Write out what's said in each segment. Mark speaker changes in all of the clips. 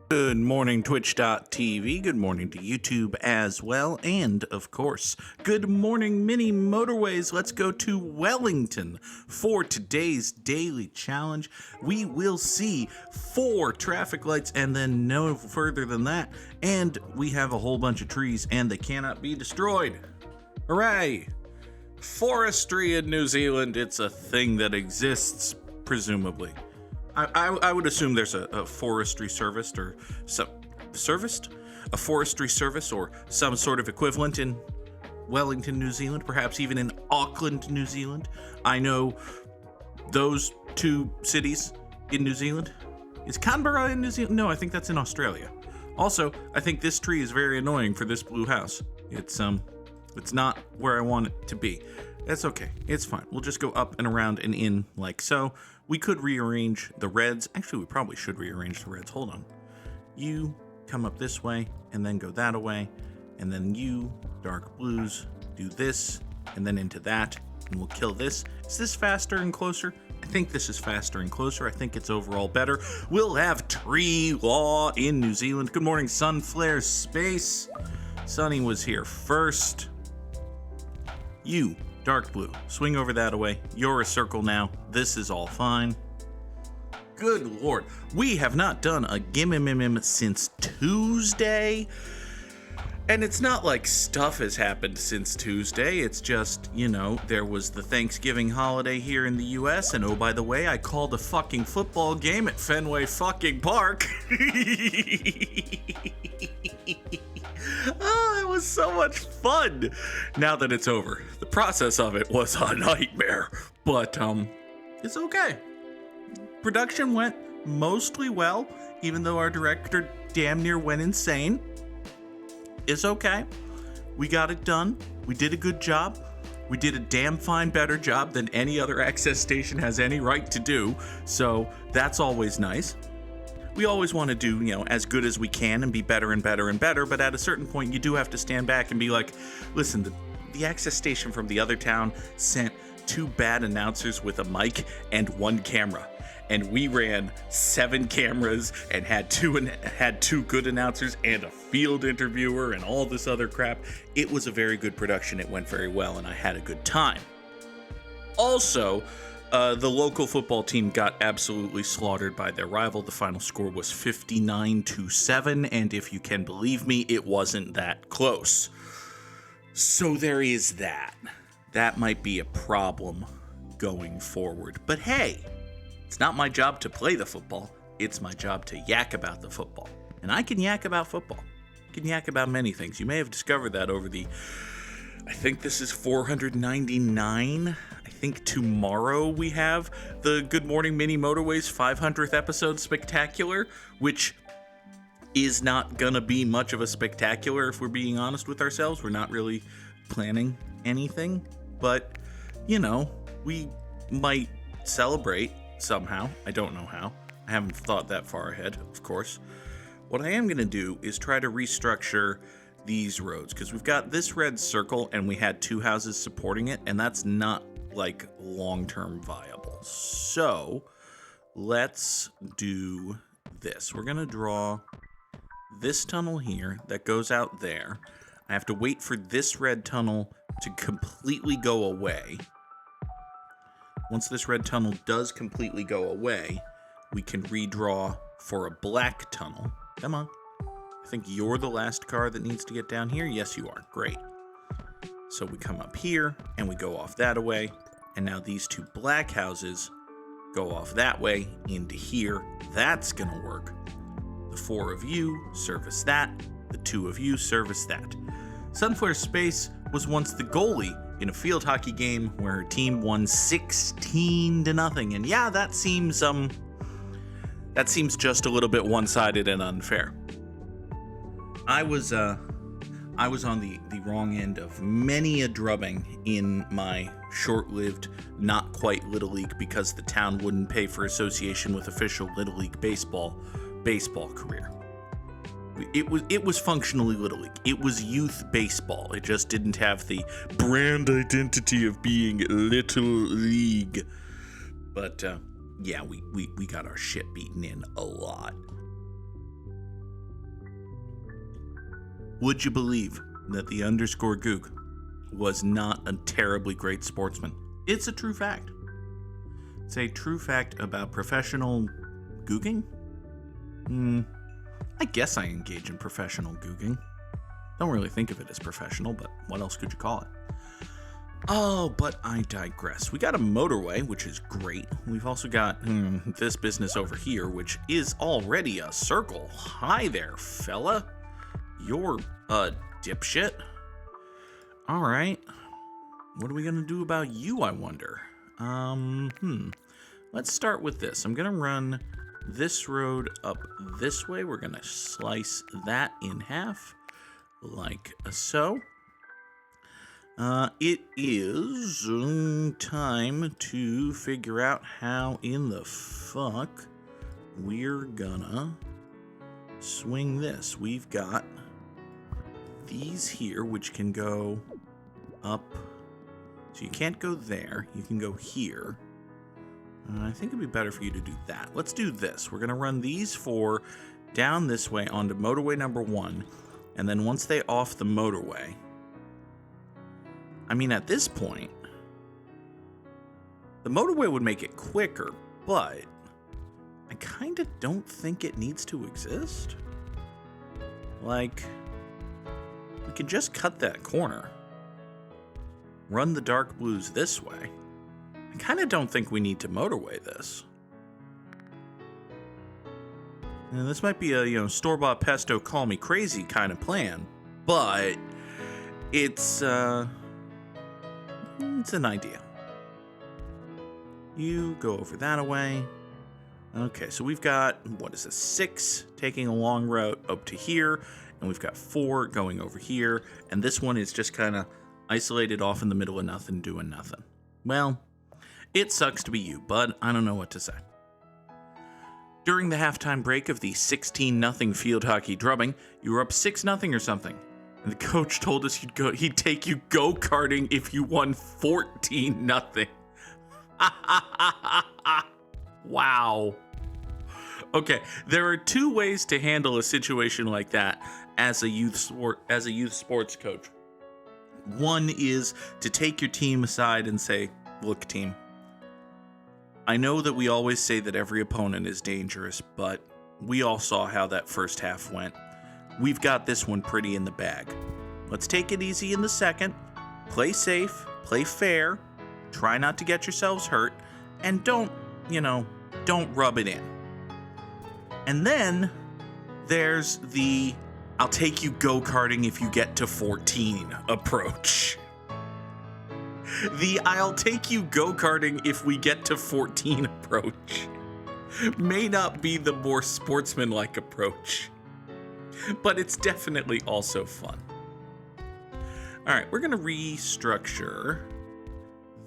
Speaker 1: Good morning, Twitch.tv. Good morning to YouTube as well. And, of course, good morning, mini Motorways. Let's go to Wellington for today's daily challenge. We will see 4 traffic lights and then no further than that. And we have a whole bunch of trees and they cannot be destroyed. Hooray! Forestry in New Zealand, it's a thing that exists, presumably. I would assume there's a forestry service or some a forestry service or some sort of equivalent in Wellington, New Zealand, perhaps even in Auckland, New Zealand. I know those 2 cities in New Zealand. Is Canberra in New Zealand? No, I think that's in Australia. Also, I think this tree is very annoying for this blue house. It's not where I want it to be. That's okay. It's fine. We'll just go up and around and in like so. We could rearrange the reds. Actually, we probably should rearrange the reds. Hold on. You come up this way and then go that way. And then you, dark blues, do this and then into that. And we'll kill this. Is this faster and closer? I think this is faster and closer. I think it's overall better. We'll have tree law in New Zealand. Good morning, Sunflare Space. Sunny was here first. You, dark blue, swing over that away. You're a circle now. This is all fine. Good lord. We have not done a gimmimimim since Tuesday. And it's not like stuff has happened since Tuesday. It's just, there was the Thanksgiving holiday here in the US. And oh, by the way, I called a fucking football game at Fenway fucking Park. Oh, it was so much fun. Now that it's over, the process of it was a nightmare, but it's okay. Production went mostly well, even though our director damn near went insane. It's okay. We got it done. We did a good job. We did a damn fine better job than any other access station has any right to do, so that's always nice. We always want to do, as good as we can and be better and better and better, but at a certain point you do have to stand back and be like, listen, the access station from the other town sent 2 bad announcers with a mic and 1 camera. And we ran 7 cameras and had 2 good announcers and a field interviewer and all this other crap. It was a very good production. It went very well and I had a good time. Also, the local football team got absolutely slaughtered by their rival. The final score was 59-7, and if you can believe me, it wasn't that close. So there is that. That might be a problem going forward. But hey, it's not my job to play the football. It's my job to yak about the football. And I can yak about football. I can yak about many things. You may have discovered that over I think this is 499. I think tomorrow we have the Good Morning Mini Motorways 500th episode spectacular, which is not gonna be much of a spectacular if we're being honest with ourselves. We're not really planning anything, but, we might celebrate somehow. I don't know how. I haven't thought that far ahead, of course. What I am gonna do is try to restructure these roads, because we've got this red circle and we had 2 houses supporting it, and that's not long-term viable. So let's do this. We're gonna draw this tunnel here that goes out there. I have to wait for this red tunnel to completely go away. Once this red tunnel does completely go away, we can redraw for a black tunnel. Come on. I think you're the last car that needs to get down here. Yes, you are. Great. So we come up here and we go off that way. And now these 2 black houses go off that way into here. That's going to work. The 4 of you service that. The 2 of you service that. Sunflare Space was once the goalie in a field hockey game where her team won 16-0. And yeah, that seems just a little bit one-sided and unfair. I was on the wrong end of many a drubbing in my short-lived, not quite Little League because the town wouldn't pay for association with official Little League baseball career. It was functionally Little League. It was youth baseball. It just didn't have the brand identity of being Little League. But yeah, we got our shit beaten in a lot. Would you believe that the underscore Goog was not a terribly great sportsman? It's a true fact. It's a true fact about professional googing? I guess I engage in professional googing. Don't really think of it as professional, but what else could you call it? Oh, but I digress. We got a motorway, which is great. We've also got this business over here, which is already a circle. Hi there, fella. You're a dipshit. All right. What are we going to do about you, I wonder? Let's start with this. I'm going to run this road up this way. We're going to slice that in half, like so. It is time to figure out how in the fuck we're gonna swing this. We've got these here, which can go up. So you can't go there. You can go here. I think it'd be better for you to do that. Let's do this. We're gonna run these four down this way onto motorway number 1. And then once they off the motorway, I mean, at this point, the motorway would make it quicker, but I kind of don't think it needs to exist. Like, we could just cut that corner, run the dark blues this way. I kind of don't think we need to motorway this. And this might be a, store-bought pesto call me crazy kind of plan, but it's an idea. You go over that away. Okay, so we've got, 6 taking a long route up to here, and we've got 4 going over here, and this one is just kind of isolated off in the middle of nothing, doing nothing. Well, it sucks to be you, but I don't know what to say. During the halftime break of the 16-0 field hockey drubbing, you were up 6-0 or something. And the coach told us he'd take you go-karting if you won 14-0. Wow. Okay, there are 2 ways to handle a situation like that as a youth sports coach. One is to take your team aside and say, "Look, team, I know that we always say that every opponent is dangerous, but we all saw how that first half went. We've got this one pretty in the bag. Let's take it easy in the second, play safe, play fair, try not to get yourselves hurt, and don't rub it in." And then there's the "I'll take you go-karting if you get to 14 approach. The "I'll take you go-karting if we get to 14 approach may not be the more sportsmanlike approach, but it's definitely also fun. All right, we're going to restructure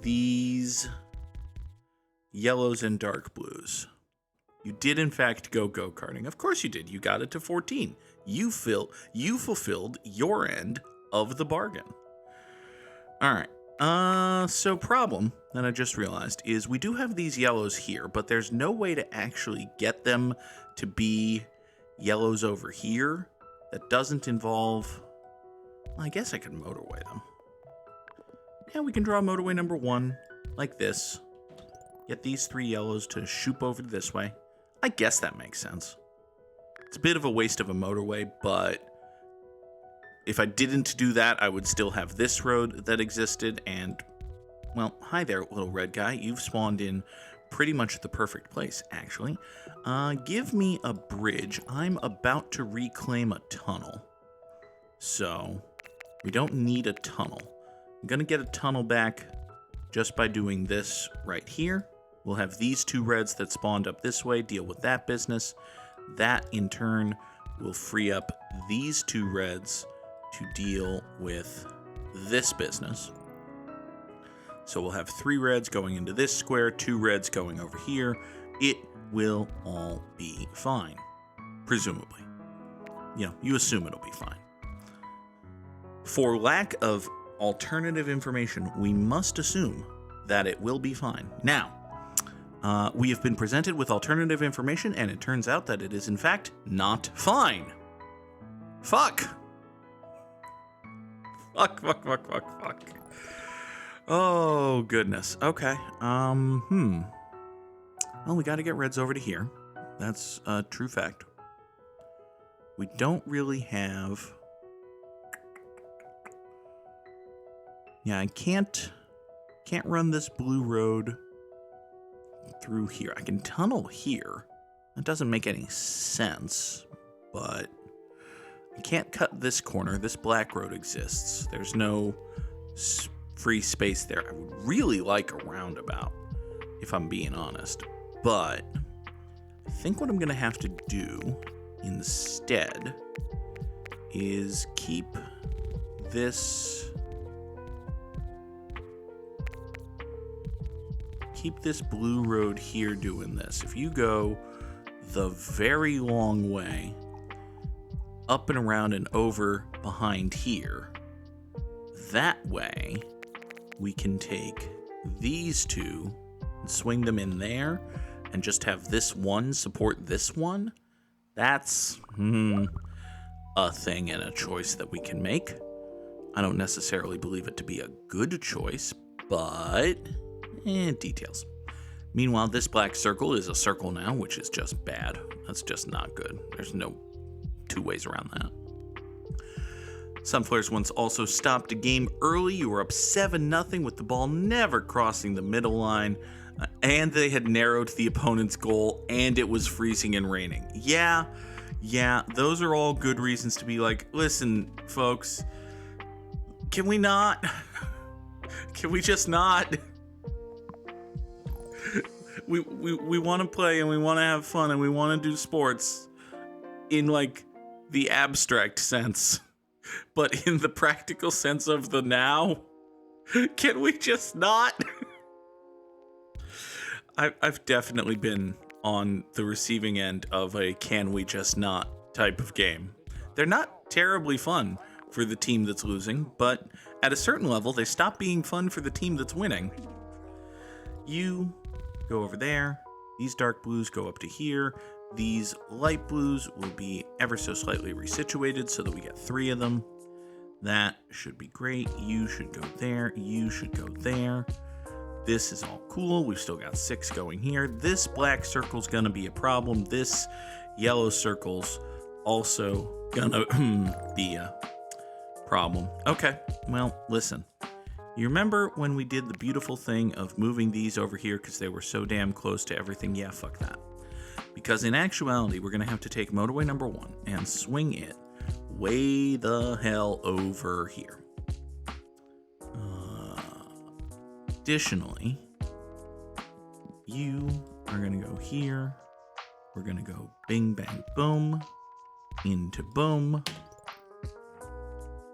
Speaker 1: these yellows and dark blues. You did, in fact, go-karting. Of course you did. You got it to 14. You fulfilled your end of the bargain. All right. So problem that I just realized is we do have these yellows here, but there's no way to actually get them to be yellows over here. That doesn't involve... Well, I guess I could motorway them. Yeah, we can draw motorway number 1 like this. Get these 3 yellows to shoop over this way. I guess that makes sense. It's a bit of a waste of a motorway, but if I didn't do that, I would still have this road that existed. And, well, hi there, little red guy. You've spawned in pretty much the perfect place, actually. Give me a bridge. I'm about to reclaim a tunnel. So, we don't need a tunnel. I'm going to get a tunnel back just by doing this right here. We'll have these 2 reds that spawned up this way deal with that business. That, in turn, will free up these 2 reds to deal with this business. So we'll have 3 reds going into this square, 2 reds going over here. It will all be fine, presumably. You assume it'll be fine. For lack of alternative information, we must assume that it will be fine. Now, we have been presented with alternative information, and it turns out that it is, in fact, not fine. Fuck! Fuck. Oh, goodness. Okay. Well, we got to get reds over to here. That's a true fact. We don't really have... Yeah, I can't run this blue road through here. I can tunnel here. That doesn't make any sense, but I can't cut this corner. This black road exists. There's no free space there. I would really like a roundabout, if I'm being honest, but I think what I'm going to have to do instead is keep this blue road here doing this. If you go the very long way up and around and over behind here, that way we can take these two and swing them in there and just have this one support this one. That's a thing and a choice that we can make. I don't necessarily believe it to be a good choice, but details. Meanwhile, this black circle is a circle now, which is just bad. That's just not good. There's no two ways around that. Sunflares once also stopped a game early. You were up 7-0 with the ball never crossing the middle line, and they had narrowed the opponent's goal, and it was freezing and raining. Yeah, those are all good reasons to be like, listen, folks, can we not? Can we just not? We want to play and we want to have fun and we want to do sports in like the abstract sense, but in the practical sense of the now, can we just not? I've definitely been on the receiving end of a can we just not type of game. They're not terribly fun for the team that's losing, but at a certain level, they stop being fun for the team that's winning. You go over there. These dark blues go up to here. These light blues will be ever so slightly resituated so that we get 3 of them. That should be great. You should go there. You should go there. This is all cool. We've still got 6 going here. This black circle's gonna be a problem. This yellow circle's also gonna be a problem. Okay, well, listen. You remember when we did the beautiful thing of moving these over here because they were so damn close to everything? Yeah, fuck that. Because in actuality, we're going to have to take motorway number 1 and swing it way the hell over here. Additionally, you are going to go here. We're going to go bing, bang, boom, into boom.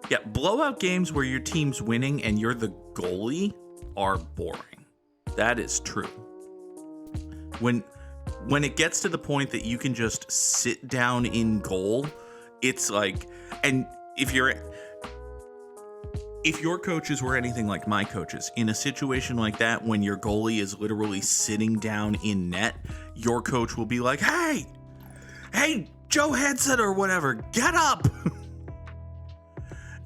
Speaker 1: Yeah, blowout games where your team's winning and you're the goalie are boring. That is true. When it gets to the point that you can just sit down in goal, it's like, and if your coaches were anything like my coaches, in a situation like that, when your goalie is literally sitting down in net, your coach will be like, hey, Joe Hansen or whatever, get up.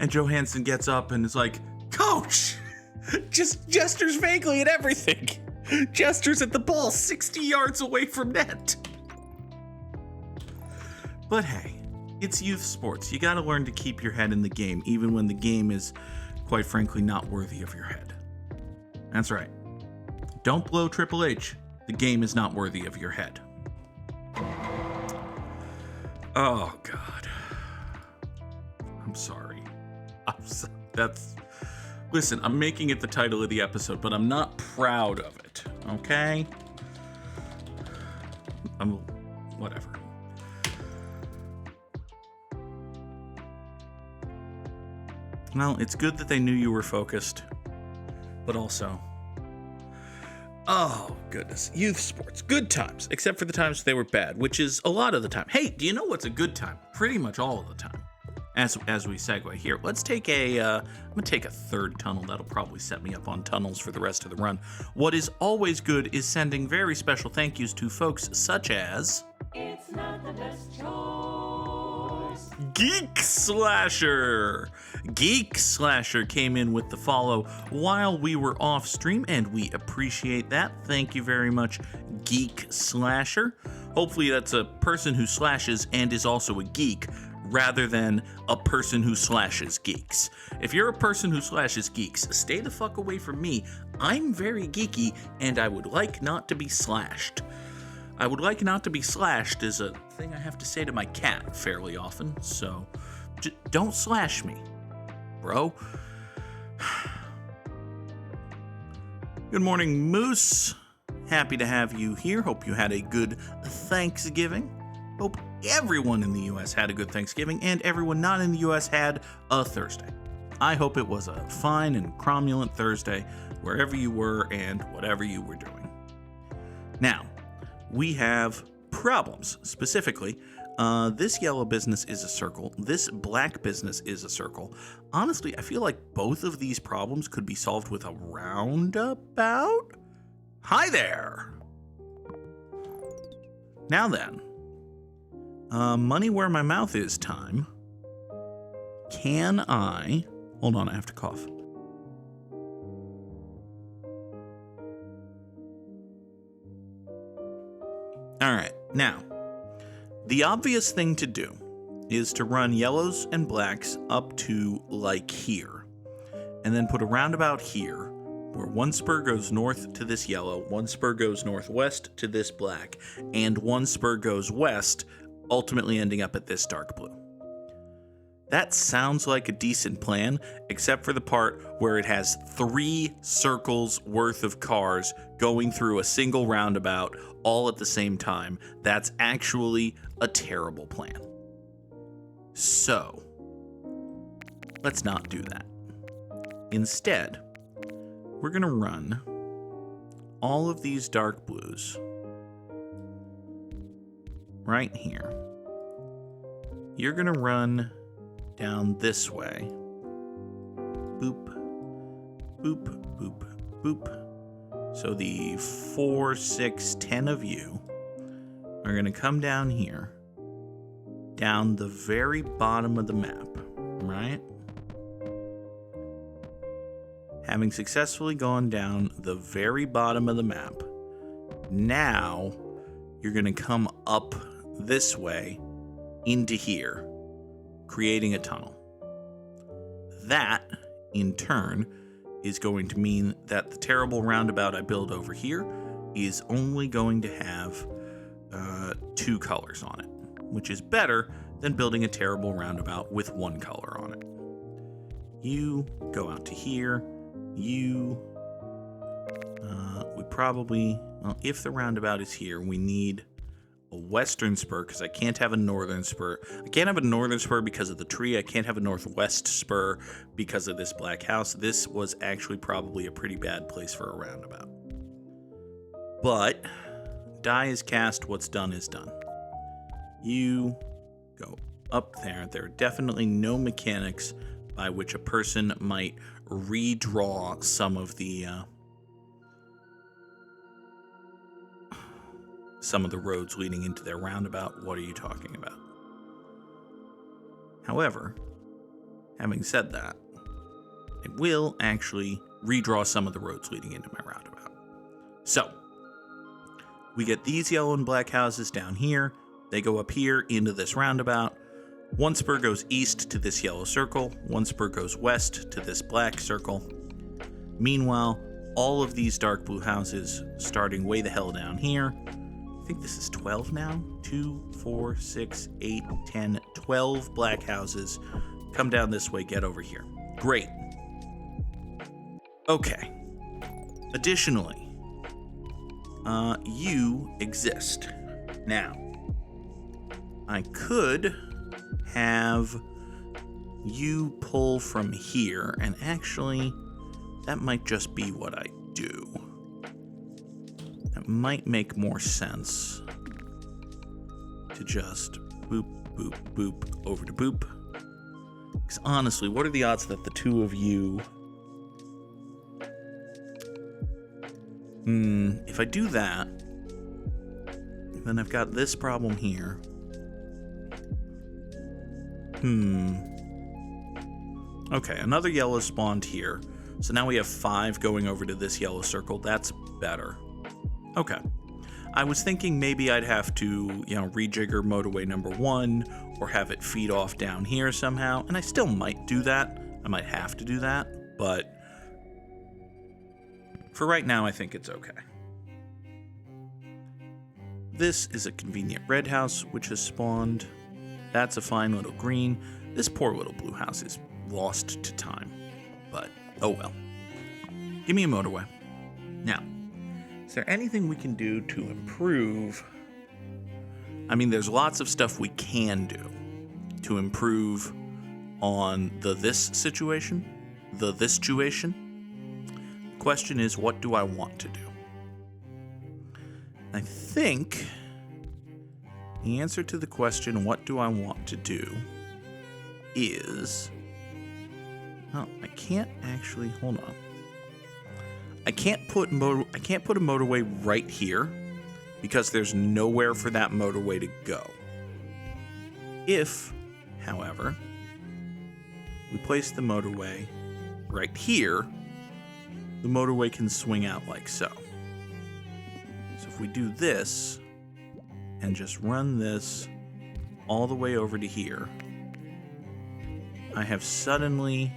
Speaker 1: And Johansson gets up and is like, Coach, just gestures vaguely at everything. Gestures at the ball 60 yards away from net. But hey, it's youth sports. You gotta learn to keep your head in the game, even when the game is, quite frankly, not worthy of your head. That's right. Don't blow Triple H. The game is not worthy of your head. Oh, God. I'm sorry. Listen, I'm making it the title of the episode, but I'm not proud of it, okay? Whatever. Well, it's good that they knew you were focused, but also, oh, goodness, youth sports, good times, except for the times they were bad, which is a lot of the time. Hey, do you know what's a good time? Pretty much all of the time. As we segue here, let's take I'm gonna take a third tunnel. That'll probably set me up on tunnels for the rest of the run. What is always good is sending very special thank yous to folks such as... It's not the best choice. Geek Slasher. Geek Slasher came in with the follow while we were off stream, and we appreciate that. Thank you very much, Geek Slasher. Hopefully that's a person who slashes and is also a geek, rather than a person who slashes geeks. If you're a person who slashes geeks, stay the fuck away from me. I'm very geeky, and I would like not to be slashed. I would like not to be slashed is a thing I have to say to my cat fairly often, so don't slash me, bro. Good morning, Moose. Happy to have you here. Hope you had a good Thanksgiving. Hope everyone in the U.S. had a good Thanksgiving, and everyone not in the U.S. had a Thursday. I hope it was a fine and cromulent Thursday, wherever you were and whatever you were doing. Now, we have problems. Specifically, this yellow business is a circle. This black business is a circle. Honestly, I feel like both of these problems could be solved with a roundabout. Hi there! Now then, money where my mouth is time. Can I... Hold on, I have to cough. Alright, now, the obvious thing to do is to run yellows and blacks up to, like, here. And then put a roundabout here, where one spur goes north to this yellow, one spur goes northwest to this black, and one spur goes west, ultimately ending up at this dark blue. That sounds like a decent plan, except for the part where it has 3 circles worth of cars going through a single roundabout all at the same time. That's actually a terrible plan. So, let's not do that. Instead, we're going to run all of these dark blues right here. You're going to run down this way. Boop, boop, boop, boop. So the 4, 6, 10 of you are going to come down here, down the very bottom of the map, right? Having successfully gone down the very bottom of the map, now you're going to come up this way into here, creating a tunnel. That, in turn, is going to mean that the terrible roundabout I build over here is only going to have 2 colors on it, which is better than building a terrible roundabout with 1 color on it. You go out to here. You, we probably, well, if the roundabout is here, we need a western spur, because I can't have a northern spur. I can't have a northern spur because of the tree. I can't have a northwest spur because of this black house. This was actually probably a pretty bad place for a roundabout. But die is cast, what's done is done. You go up there. There are definitely no mechanics by which a person might redraw some of the roads leading into their roundabout. What are you talking about? However, having said that, it will actually redraw some of the roads leading into my roundabout. So, we get these yellow and black houses down here. They go up here into this roundabout. 1 spur goes east to this yellow circle. 1 spur goes west to this black circle. Meanwhile, all of these dark blue houses starting way the hell down here. I think this is 12 now. 2, 4, 6, 8, 10, 12 black houses. Come down this way, get over here. Great. Okay. Additionally, you exist. Now, I could have you pull from here, and actually, that might just be what I do. That might make more sense to just boop, boop, boop, over to boop. Because honestly, what are the odds that the 2 of you... if I do that, then I've got this problem here. Okay, another yellow spawned here. So now we have 5 going over to this yellow circle. That's better. Okay. I was thinking maybe I'd have to, rejigger motorway number 1 or have it feed off down here somehow. And I still might do that. I might have to do that. But for right now, I think it's okay. This is a convenient red house, which has spawned. That's a fine little green. This poor little blue house is lost to time. But, oh well. Give me a motorway. Now, is there anything we can do to improve? I mean, there's lots of stuff we can do to improve on this situation. The question is, what do I want to do? I think the answer to the question, what do I want to do, is... Oh, I can't actually... Hold on. I can't put a motorway right here because there's nowhere for that motorway to go. If, however, we place the motorway right here, the motorway can swing out like so. So if we do this and just run this all the way over to here, I have suddenly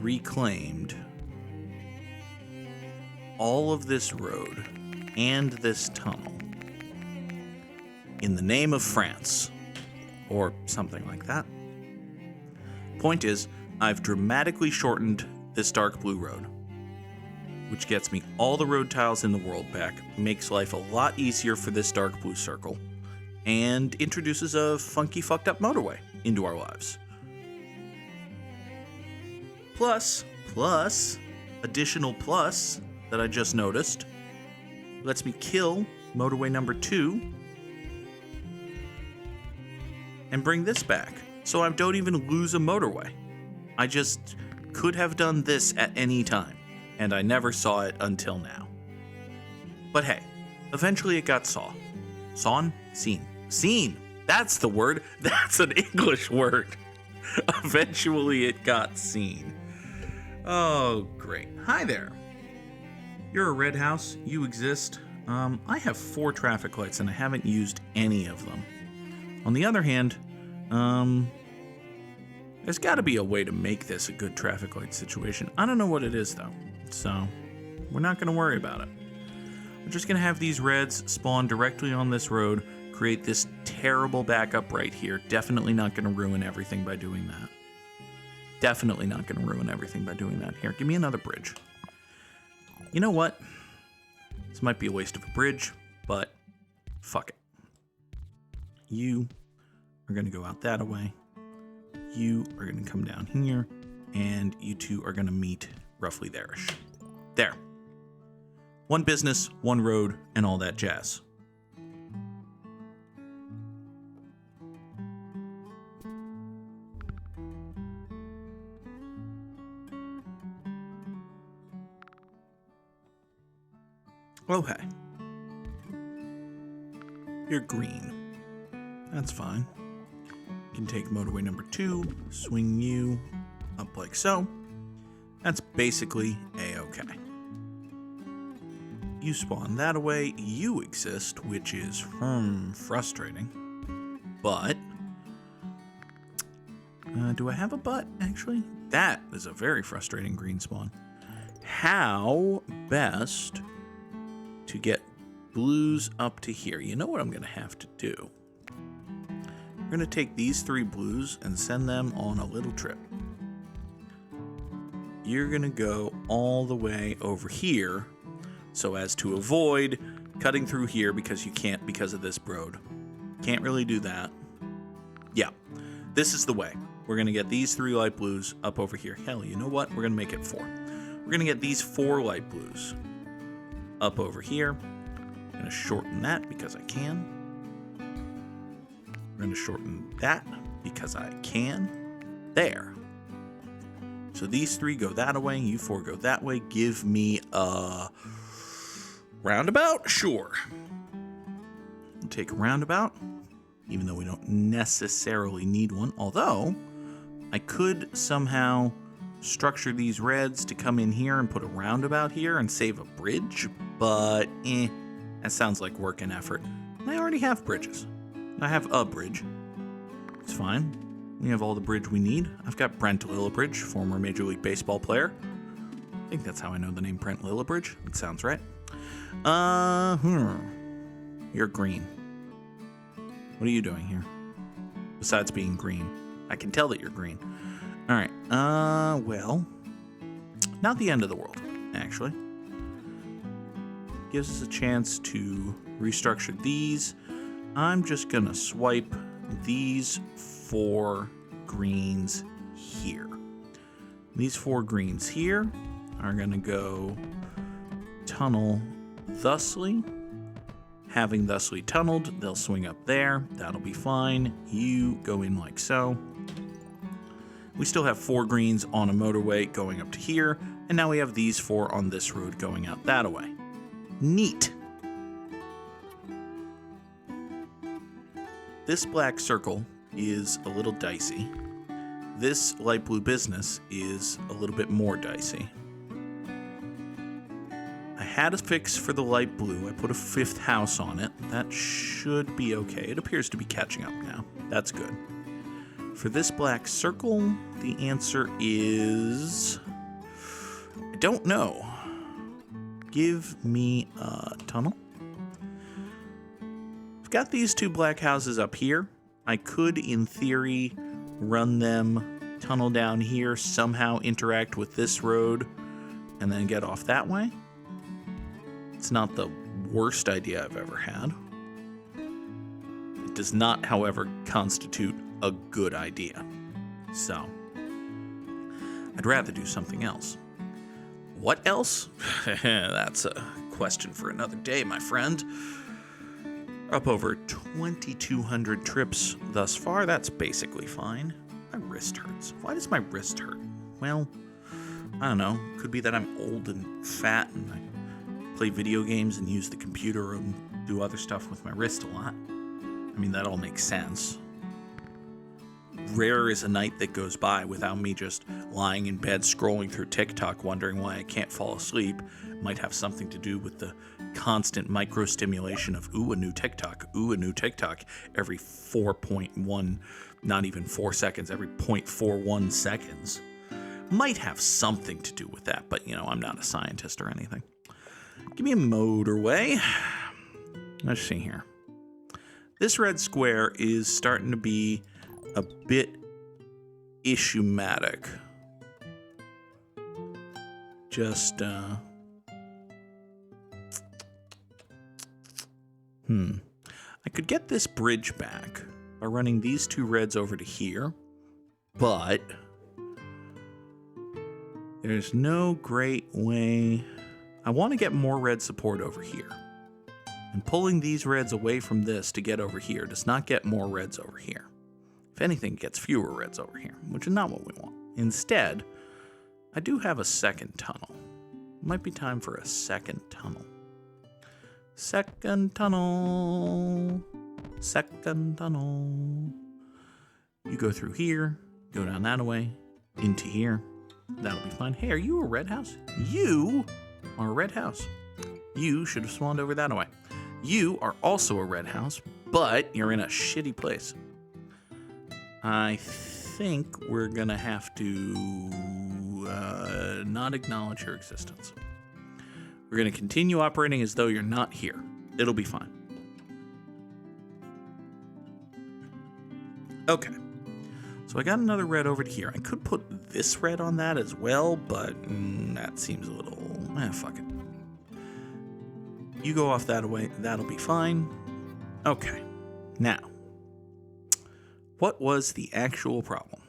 Speaker 1: reclaimed all of this road and this tunnel in the name of France, or something like that. Point is, I've dramatically shortened this dark blue road, which gets me all the road tiles in the world back, makes life a lot easier for this dark blue circle, and introduces a funky fucked up motorway into our lives. Plus, additional plus that I just noticed, lets me kill motorway number 2 and bring this back. So I don't even lose a motorway. I just could have done this at any time, and I never saw it until now. But hey, eventually it got saw. Sawn? Seen. Seen! That's the word. That's an English word. Eventually it got seen. Oh, great. Hi there. You're a red house. You exist. I have 4 traffic lights and I haven't used any of them. On the other hand, there's got to be a way to make this a good traffic light situation. I don't know what it is though, so we're not going to worry about it. We're just going to have these reds spawn directly on this road, create this terrible backup right here. Definitely not going to ruin everything by doing that. Definitely not going to ruin everything by doing that. Here, give me another bridge. You know what? This might be a waste of a bridge, but fuck it. You are going to go out that way. You are going to come down here, and you two are going to meet roughly there-ish. There. One business, one road, and all that jazz. Okay. You're green. That's fine. You can take motorway number 2, swing you up like so. That's basically A-okay. You spawn that away, you exist, which is frustrating. But, do I have a but, actually? That is a very frustrating green spawn. How best to get blues up to here? You know what I'm going to have to do? We're going to take these 3 blues and send them on a little trip. You're going to go all the way over here so as to avoid cutting through here because you can't because of this road. Can't really do that. Yeah, this is the way. We're going to get these 3 light blues up over here. Hell, you know what? We're going to make it 4. We're going to get these 4 light blues up over here. I'm going to shorten that because I can. We're going to shorten that because I can. There. So these 3 go that way, you 4 go that way. Give me a roundabout? Sure. We'll take a roundabout. even though we don't necessarily need one. Although, I could somehow structure these reds to come in here and put a roundabout here and save a bridge, but that sounds like work and effort. And I already have bridges. I have a bridge. It's fine. We have all the bridge we need. I've got Brent Lillibridge, former Major League Baseball player. I think that's how I know the name Brent Lillibridge. It sounds right. You're green. What are you doing here? Besides being green. I can tell that you're green. All right. Well, not the end of the world, actually. Gives us a chance to restructure these. I'm just gonna swipe these 4 greens here. These 4 greens here are gonna go tunnel thusly. Having thusly tunneled, they'll swing up there. That'll be fine. You go in like so. We still have 4 greens on a motorway going up to here, and now we have these 4 on this road going out that way. Neat. This black circle is a little dicey. This light blue business is a little bit more dicey. I had a fix for the light blue. I put a 5th house on it. That should be okay. It appears to be catching up now. That's good. For this black circle, the answer is... I don't know. Give me a tunnel. I've got these 2 black houses up here. I could, in theory, run them, tunnel down here, somehow interact with this road, and then get off that way. It's not the worst idea I've ever had. It does not, however, constitute a good idea. So, I'd rather do something else. What else? That's a question for another day, my friend. Up over 2,200 trips thus far. That's basically fine. My wrist hurts. Why does my wrist hurt? Well, I don't know. Could be that I'm old and fat and I play video games and use the computer and do other stuff with my wrist a lot. I mean, that all makes sense. Rare is a night that goes by without me just lying in bed scrolling through TikTok wondering why I can't fall asleep. Might have something to do with the constant micro-stimulation of, ooh, a new TikTok, every 4.1, not even 4 seconds, every 0.41 seconds. Might have something to do with that, but, I'm not a scientist or anything. Give me a motorway. Let's see here. This red square is starting to be a bit issue-matic. Just, I could get this bridge back by running these 2 reds over to here, but there's no great way. I want to get more red support over here. And pulling these reds away from this to get over here does not get more reds over here. If anything, it gets fewer reds over here, which is not what we want. Instead, I do have a second tunnel. Might be time for a second tunnel. Second tunnel. Second tunnel. You go through here, go down that way, into here. That'll be fine. Hey, are you a red house? You are a red house. You should have spawned over that way. You are also a red house, but you're in a shitty place. I think we're gonna have to not acknowledge your existence. We're gonna continue operating as though you're not here. It'll be fine. Okay. So I got another red over to here. I could put this red on that as well, but that seems a little... fuck it. You go off that way. That'll be fine. Okay. Now, what was the actual problem?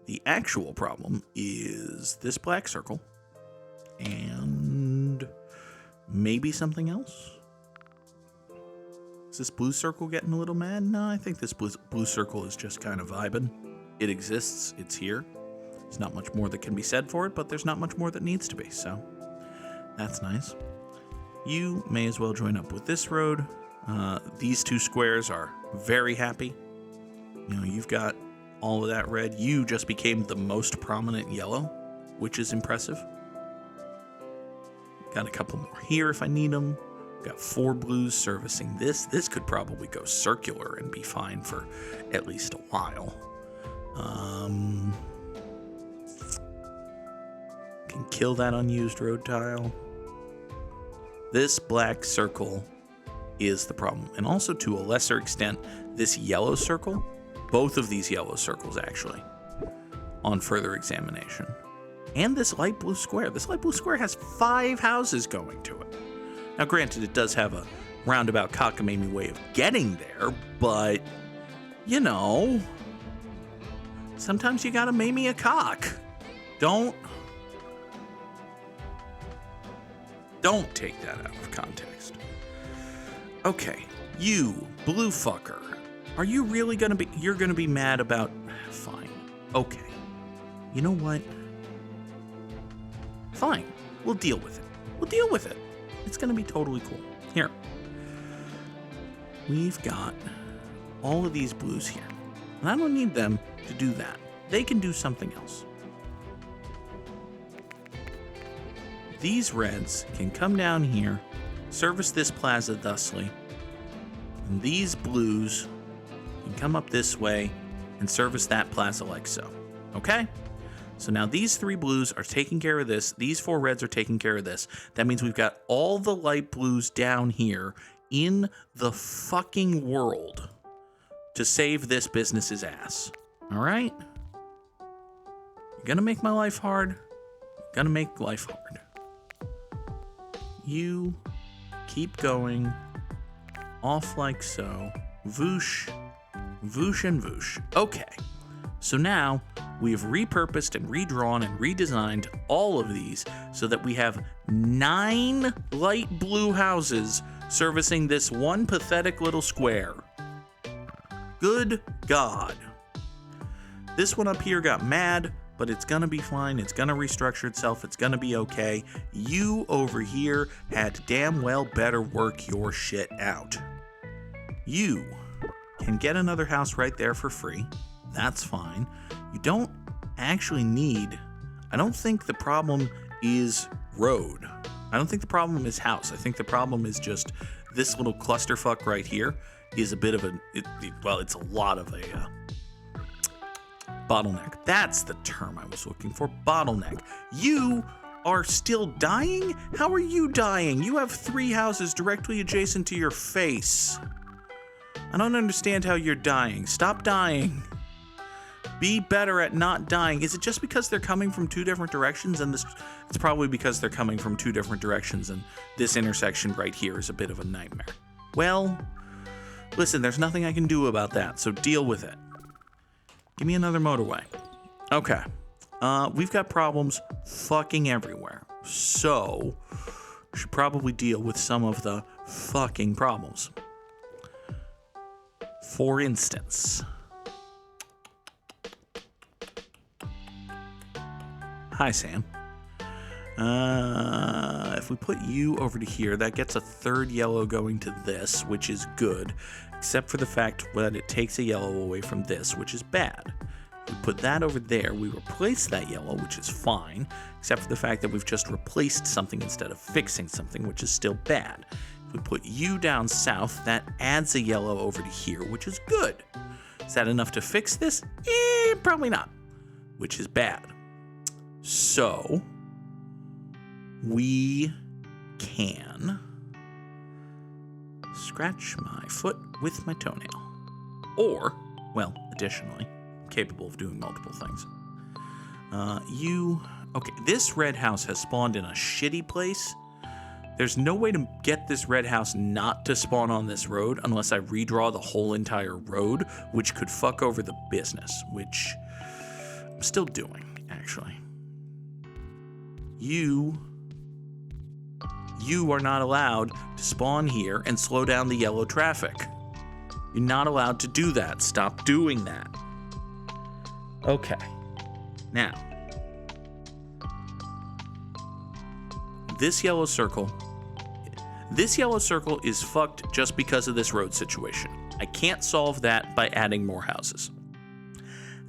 Speaker 1: The actual problem is this black circle and maybe something else. Is this blue circle getting a little mad? No, I think this blue circle is just kind of vibing. It exists. It's here. There's not much more that can be said for it, but there's not much more that needs to be, so that's nice. You may as well join up with this road. These two squares are very happy. You know, you've got all of that red. You just became the most prominent yellow, which is impressive. Got a couple more here if I need them. Got 4 blues servicing this. This could probably go circular and be fine for at least a while. Can kill that unused road tile. This black circle is the problem. And also, to a lesser extent, this yellow circle. Both of these yellow circles, actually, on further examination. And this light blue square. This light blue square has 5 houses going to it. Now, granted, it does have a roundabout cockamamie way of getting there, but, you know, sometimes you gotta mamie a cock. Don't take that out of context. Okay, you, blue fucker. Are you really you're gonna be mad about, fine. Okay. You know what? Fine. We'll deal with it. It's gonna be totally cool. Here. We've got all of these blues here. And I don't need them to do that. They can do something else. These reds can come down here, service this plaza thusly, and these blues can come up this way and service that plaza like so. Okay? So now these 3 blues are taking care of this. These 4 reds are taking care of this. That means we've got all the light blues down here in the fucking world to save this business's ass. All right? You're gonna make my life hard. Gonna make life hard. You keep going off like so. Voosh, voosh, and voosh. Okay. So now we have repurposed and redrawn and redesigned all of these so that we have 9 light blue houses servicing this one pathetic little square. Good God. This one up here got mad, but it's gonna be fine. It's gonna restructure itself. It's gonna be okay. You over here had damn well better work your shit out. You can get another house right there for free. That's fine. You don't actually need, I don't think the problem is road. I don't think the problem is house. I think the problem is just this little clusterfuck right here is a bit of it's a lot of a bottleneck. That's the term I was looking for, bottleneck. You are still dying? How are you dying? You have 3 houses directly adjacent to your face. I don't understand how you're dying. Stop dying. Be better at not dying. Is it just because they're coming from 2 different directions? And it's probably because they're coming from 2 different directions, and this intersection right here is a bit of a nightmare. Well, listen, there's nothing I can do about that, so deal with it. Give me another motorway. Okay. We've got problems fucking everywhere. So, we should probably deal with some of the fucking problems. For instance, hi, Sam. If we put you over to here, that gets a 3rd yellow going to this, which is good, except for the fact that it takes a yellow away from this, which is bad. If we put that over there, we replace that yellow, which is fine, except for the fact that we've just replaced something instead of fixing something, which is still bad. If we put you down south, that adds a yellow over to here, which is good. Is that enough to fix this? Probably not, which is bad. So, we can scratch my foot with my toenail. Or, well, additionally, I'm capable of doing multiple things. Okay, this red house has spawned in a shitty place. There's no way to get this red house not to spawn on this road unless I redraw the whole entire road, which could fuck over the business, which I'm still doing, actually. You are not allowed to spawn here and slow down the yellow traffic. You're not allowed to do that. Stop doing that. Okay. Now, this yellow circle, This yellow circle is fucked just because of this road situation. I can't solve that by adding more houses.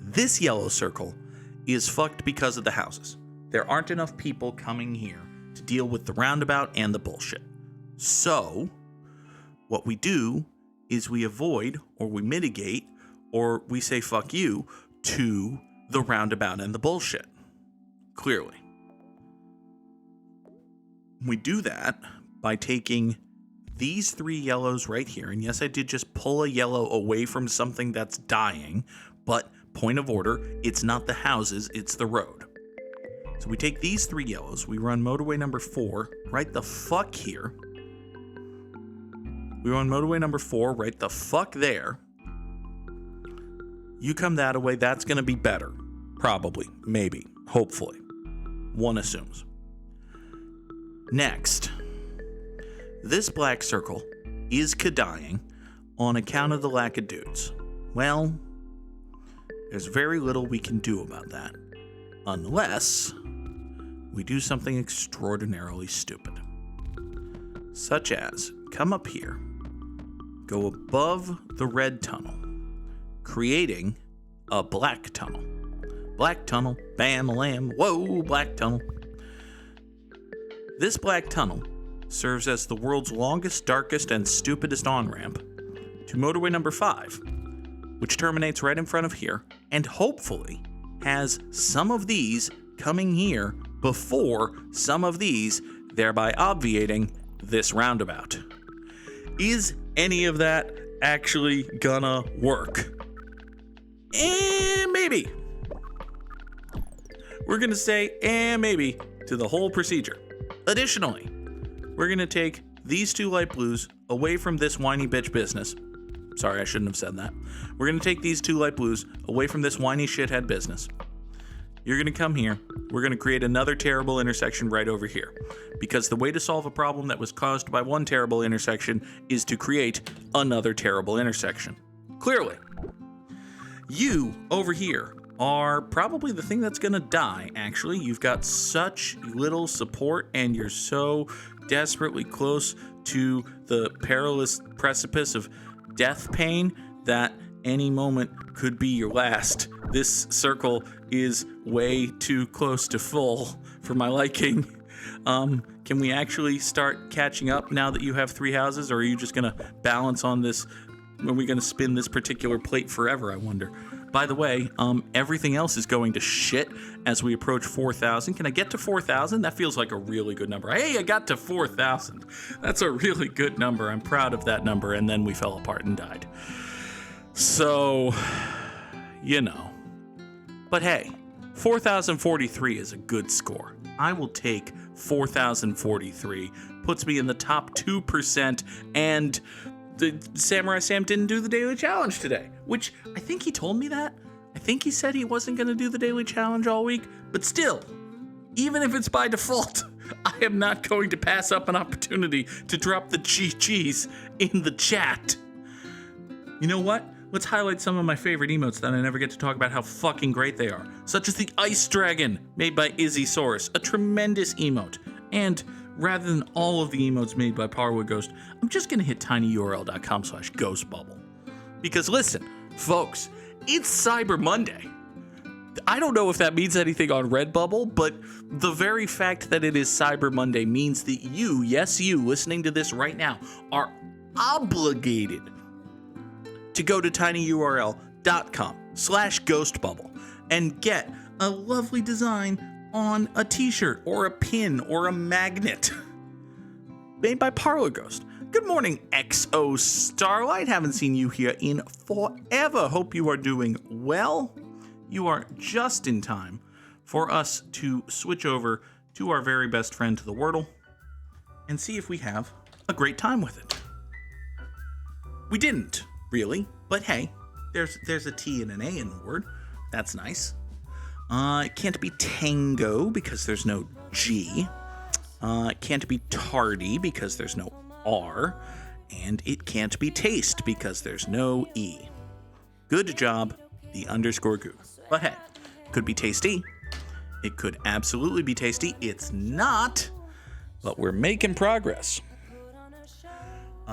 Speaker 1: This yellow circle is fucked because of the houses. There aren't enough people coming here to deal with the roundabout and the bullshit. So, what we do is we avoid, or we mitigate, or we say fuck you to the roundabout and the bullshit. Clearly. We do that by taking these 3 yellows right here. And yes, I did just pull a yellow away from something that's dying, but point of order, it's not the houses, it's the road. So we take these 3 yellows, we run motorway number 4 right the fuck here. We run motorway number 4 right the fuck there. You come that way, that's going to be better. Probably, maybe, hopefully. One assumes. Next, this black circle is dying on account of the lack of dudes. Well, there's very little we can do about that, unless we do something extraordinarily stupid. Such as, come up here, go above the red tunnel, creating a black tunnel. Black tunnel, bam, lamb, whoa, black tunnel. This black tunnel serves as the world's longest, darkest, and stupidest on-ramp to motorway number 5, which terminates right in front of here, and hopefully has some of these coming here before some of these, thereby obviating this roundabout. Is any of that actually gonna work? Maybe. We're gonna say maybe to the whole procedure. Additionally, we're gonna take these 2 light blues away from this whiny bitch business. Sorry, I shouldn't have said that. We're gonna take these 2 light blues away from this whiny shithead business. You're gonna come here. We're gonna create another terrible intersection right over here. Because the way to solve a problem that was caused by one terrible intersection is to create another terrible intersection. Clearly. You, over here, are probably the thing that's gonna die, actually. You've got such little support, and you're so desperately close to the perilous precipice of death pain that any moment could be your last. This circle is way too close to full for my liking. Can we actually start catching up now that you have 3 houses, or are you just gonna balance on this? Are we gonna spin this particular plate forever, I wonder? By the way, everything else is going to shit as we approach 4,000. Can I get to 4,000? That feels like a really good number. Hey, I got to 4,000. That's a really good number. I'm proud of that number. And then we fell apart and died. So, you know. But hey, 4,043 is a good score. I will take 4,043. Puts me in the top 2%, and the Samurai Sam didn't do the daily challenge today, which I think he told me that. I think he said he wasn't going to do the daily challenge all week, but still, even if it's by default, I am not going to pass up an opportunity to drop the GGs in the chat. You know what? Let's highlight some of my favorite emotes that I never get to talk about how fucking great they are, such as the Ice Dragon, made by Izzysaurus, a tremendous emote. And rather than all of the emotes made by Parwood Ghost, I'm just gonna hit tinyurl.com/ghostbubble. Because listen, folks, it's Cyber Monday. I don't know if that means anything on Redbubble, but the very fact that it is Cyber Monday means that you, yes you, listening to this right now, are obligated to go to tinyurl.com/ghostbubble and get a lovely design on a t-shirt or a pin or a magnet made by Parlor Ghost. Good morning, XO Starlight. Haven't seen you here in forever. Hope you are doing well. You are just in time for us to switch over to our very best friend, the Wordle, and see if we have a great time with it. We didn't, really, but hey, there's a T and an A in the word. That's nice. It can't be tango because there's no G. It can't be tardy because there's no R. And it can't be taste because there's no E. Good job, the _Goog. But hey, it could be tasty. It could absolutely be tasty. It's not, but we're making progress.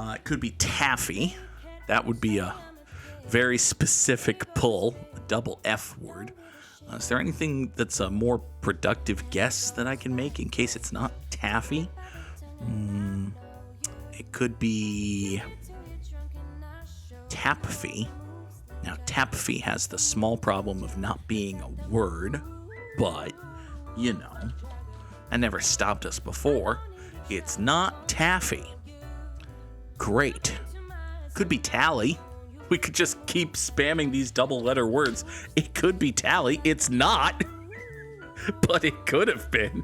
Speaker 1: It could be taffy. That would be a very specific pull, a double F word. Is there anything that's a more productive guess that I can make in case it's not taffy? It could be tapfy. Now, tapfy has the small problem of not being a word, but, you know, that never stopped us before. It's not taffy. Great. Could be tally. We could just keep spamming these double letter words. It could be tally. It's not. But it could have been.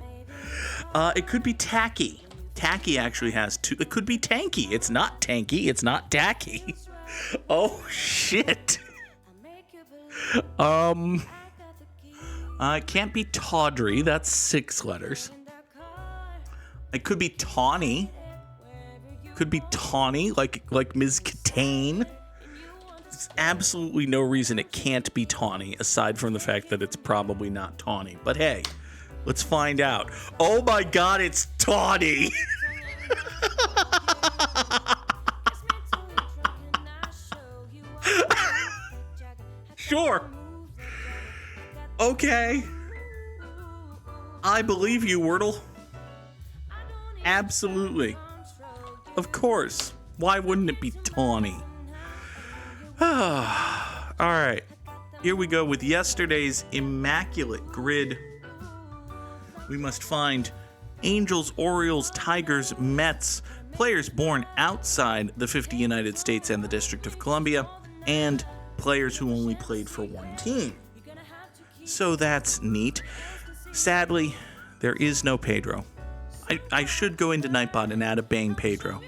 Speaker 1: It could be tacky. Tacky actually has two. It could be tanky. It's not tanky. It's not tacky. Oh, shit. It can't be tawdry. That's 6 letters. It could be tawny. Could be tawny, like Ms. Catane. There's absolutely no reason it can't be tawny, aside from the fact that it's probably not tawny. But hey, let's find out. Oh my god, it's tawny! Sure. Okay. I believe you, Wordle. Absolutely. Of course. Why wouldn't it be tawny? Alright. Here we go with yesterday's immaculate grid. We must find Angels, Orioles, Tigers, Mets, players born outside the 50 United States and the District of Columbia, and players who only played for one team. So that's neat. Sadly, there is no Pedro. I should go into Nightbot and add a bang Pedro.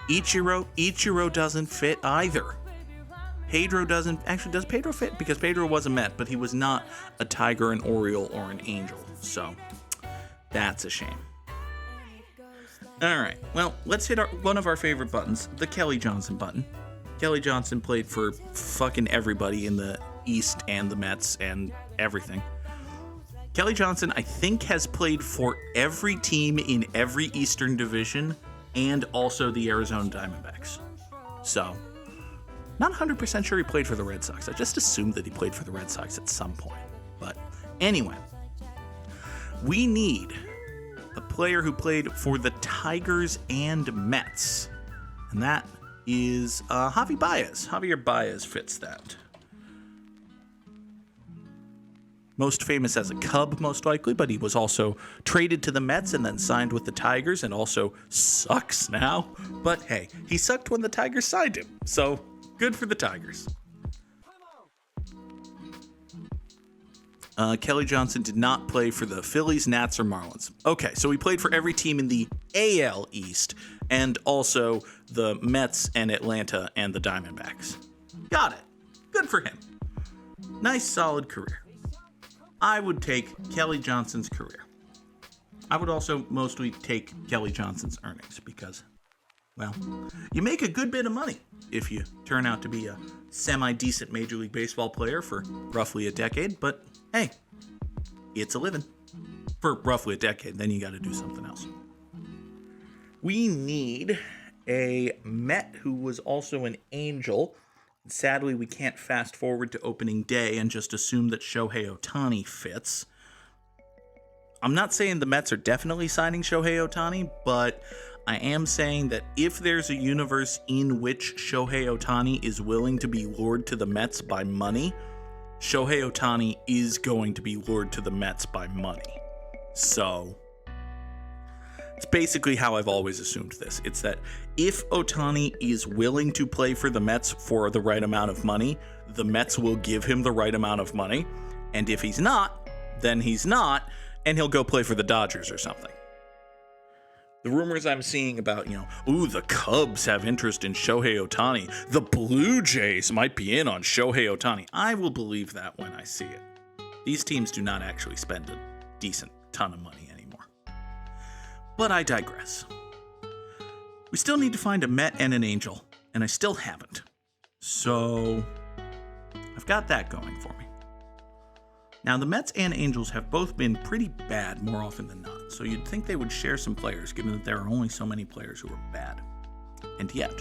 Speaker 1: Ichiro doesn't fit either. Pedro doesn't... Actually, does Pedro fit? Because Pedro was a Met, but he was not a Tiger, an Oriole, or an Angel. So, that's a shame. Alright, well, let's hit one of our favorite buttons, the Kelly Johnson button. Kelly Johnson played for fucking everybody in the East and the Mets and everything. Kelly Johnson, I think, has played for every team in every Eastern Division and also the Arizona Diamondbacks. So, not 100% sure he played for the Red Sox. I just assumed that he played for the Red Sox at some point. But anyway, we need a player who played for the Tigers and Mets. And that is Javi Baez. Javier Baez fits that. Most famous as a Cub, most likely, but he was also traded to the Mets and then signed with the Tigers and also sucks now. But hey, he sucked when the Tigers signed him, so good for the Tigers. Kelly Johnson did not play for the Phillies, Nats, or Marlins. Okay, so he played for every team in the AL East and also the Mets and Atlanta and the Diamondbacks. Got it. Good for him. Nice, solid career. I would take Kelly Johnson's career. I would also mostly take Kelly Johnson's earnings because, well, you make a good bit of money if you turn out to be a semi-decent Major League Baseball player for roughly a decade, but hey, it's a living. For roughly a decade, then you got to do something else. We need a Met who was also an Angel. Sadly, we can't fast forward to opening day and just assume that Shohei Ohtani fits. I'm not saying the Mets are definitely signing Shohei Ohtani, but I am saying that if there's a universe in which Shohei Ohtani is willing to be lured to the Mets by money, Shohei Ohtani is going to be lured to the Mets by money. So, it's basically how I've always assumed this. It's that if Ohtani is willing to play for the Mets for the right amount of money, the Mets will give him the right amount of money. And if he's not, then he's not, and he'll go play for the Dodgers or something. The rumors I'm seeing about, the Cubs have interest in Shohei Ohtani. The Blue Jays might be in on Shohei Ohtani. I will believe that when I see it. These teams do not actually spend a decent ton of money anymore. But I digress. We still need to find a Met and an Angel, and I still haven't. So, I've got that going for me. Now, the Mets and Angels have both been pretty bad more often than not, so you'd think they would share some players, given that there are only so many players who are bad. And yet,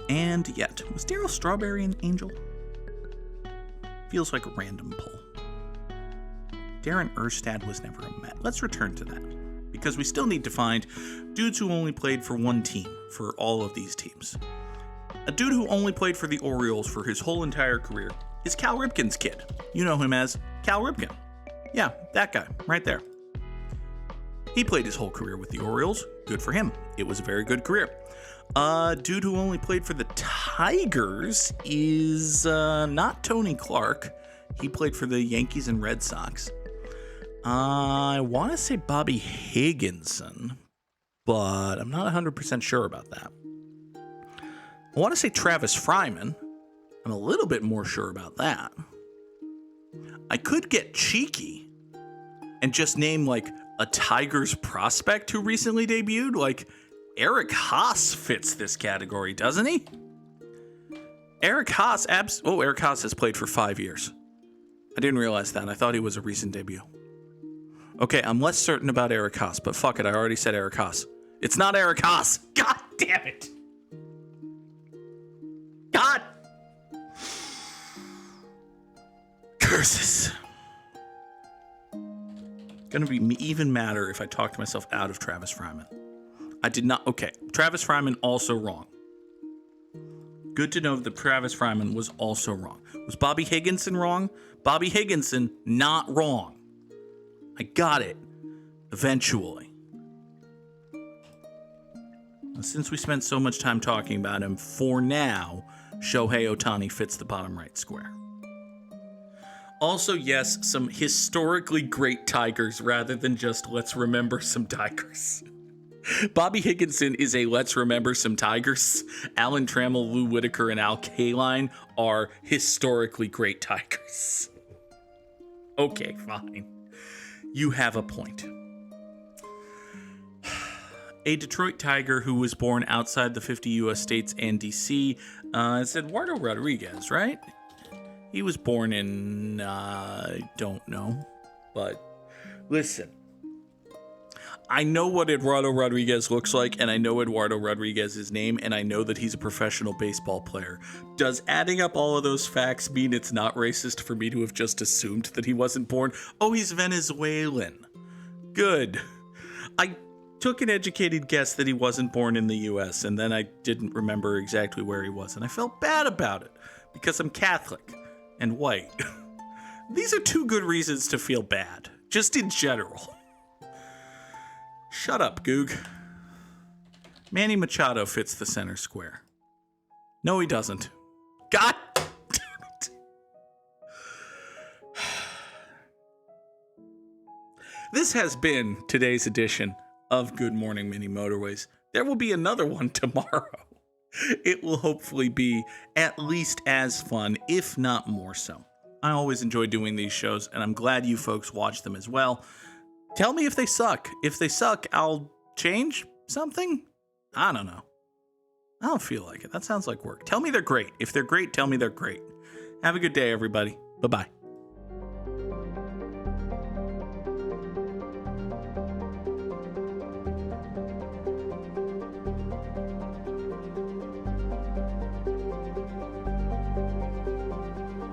Speaker 1: And yet, was Daryl Strawberry an angel? Feels like a random pull. Darren Erstad was never a Met. Let's return to that, because we still need to find dudes who only played for one team for all of these teams. A dude who only played for the Orioles for his whole entire career is Cal Ripken's kid. You know him as Cal Ripken. Yeah, that guy, right there. He played his whole career with the Orioles. Good for him. It was a very good career. Dude who only played for the Tigers is not Tony Clark. He played for the Yankees and Red Sox. I want to say Bobby Higginson, but I'm not 100% sure about that. I want to say Travis Fryman. I'm a little bit more sure about that. I could get cheeky and just name like a Tigers prospect who recently debuted. Like Eric Haas fits this category, doesn't he? Eric Haas, Eric Haas has played for 5 years. I didn't realize that. I thought he was a recent debut. Okay, I'm less certain about Eric Haas, but fuck it, I already said Eric Haas. It's not Eric Haas. God damn it. God. Curses. Gonna be even madder if I talk to myself out of Travis Fryman. I did not. Okay, Travis Fryman also wrong. Good to know that Travis Fryman was also wrong. Was Bobby Higginson wrong? Bobby Higginson, not wrong. I got it. Eventually. Since we spent so much time talking about him, for now, Shohei Ohtani fits the bottom right square. Also, yes, some historically great Tigers rather than just let's remember some Tigers. Bobby Higginson is a let's remember some Tigers. Alan Trammell, Lou Whitaker, and Al Kaline are historically great Tigers. Okay, fine. You have a point. A Detroit Tiger who was born outside the 50 U.S. states and D.C. It's Eduardo Rodriguez, right? He was born in, I don't know. But listen, I know what Eduardo Rodriguez looks like, and I know Eduardo Rodriguez's name, and I know that he's a professional baseball player. Does adding up all of those facts mean it's not racist for me to have just assumed that he wasn't born? Oh, he's Venezuelan. Good. I took an educated guess that he wasn't born in the U.S., and then I didn't remember exactly where he was, and I felt bad about it, because I'm Catholic and white. These are two good reasons to feel bad, just in general. Shut up, Goog. Manny Machado fits the center square. No, he doesn't. God damn it. This has been today's edition of Good Morning Mini Motorways. There will be another one tomorrow. It will hopefully be at least as fun, if not more so. I always enjoy doing these shows, and I'm glad you folks watch them as well. Tell me if they suck. If they suck, I'll change something? I don't know. I don't feel like it. That sounds like work. Tell me they're great. If they're great, tell me they're great. Have a good day, everybody. Bye-bye.